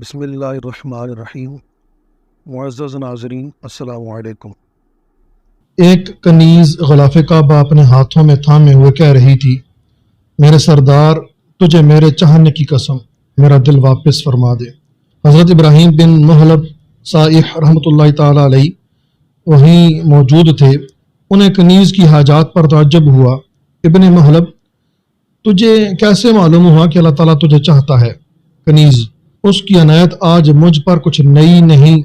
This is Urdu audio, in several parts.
بسم اللہ الرحمن الرحیم۔ معزز ناظرین السلام علیکم۔ ایک کنیز غلاف کعبہ اپنے ہاتھوں میں تھامے ہوئے کہہ رہی تھی، میرے سردار، تجھے میرے چاہنے کی قسم میرا دل واپس فرما دے۔ حضرت ابراہیم بن محلب صائح رحمۃ اللہ تعالی علیہ وہیں موجود تھے۔ انہیں کنیز کی حاجات پر تعجب ہوا۔ ابن محلب، تجھے کیسے معلوم ہوا کہ اللہ تعالیٰ تجھے چاہتا ہے؟ کنیز، اس کی عنایت آج مجھ پر کچھ نئی نہیں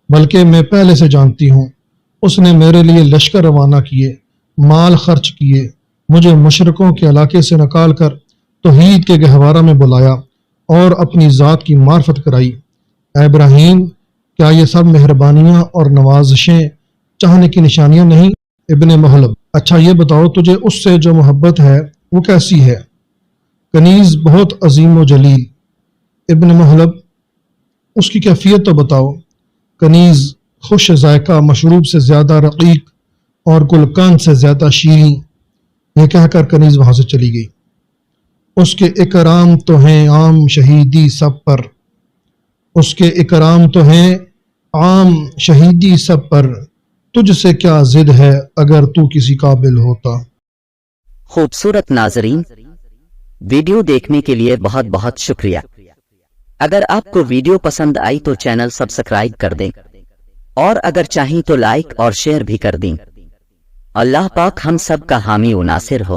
بلکہ میں پہلے سے جانتی ہوں۔ اس نے میرے لیے لشکر روانہ کیے، مال خرچ کیے، مجھے مشرکوں کے علاقے سے نکال کر توحید کے گہوارہ میں بلایا اور اپنی ذات کی معرفت کرائی۔ اے ابراہیم، کیا یہ سب مہربانیاں اور نوازشیں چاہنے کی نشانیاں نہیں؟ ابن محلب، اچھا یہ بتاؤ تجھے اس سے جو محبت ہے وہ کیسی ہے؟ کنیز، بہت عظیم و جلیل۔ ابن محلب، اس کی کیفیت تو بتاؤ۔ کنیز، خوش ذائقہ، مشروب سے زیادہ رقیق اور گلقند سے زیادہ شیریں۔ یہ کہہ کر کنیز وہاں سے چلی گئی۔ اس کے اکرام تو ہیں عام شہیدی سب پر، اس کے اکرام تو ہیں عام شہیدی سب پر، تجھ سے کیا ضد ہے اگر تو کسی قابل ہوتا۔ خوبصورت ناظرین، ویڈیو دیکھنے کے لیے بہت بہت شکریہ۔ اگر آپ کو ویڈیو پسند آئی تو چینل سبسکرائب کر دیں اور اگر چاہیں تو لائک اور شیئر بھی کر دیں۔ اللہ پاک ہم سب کا حامی و ناصر ہو۔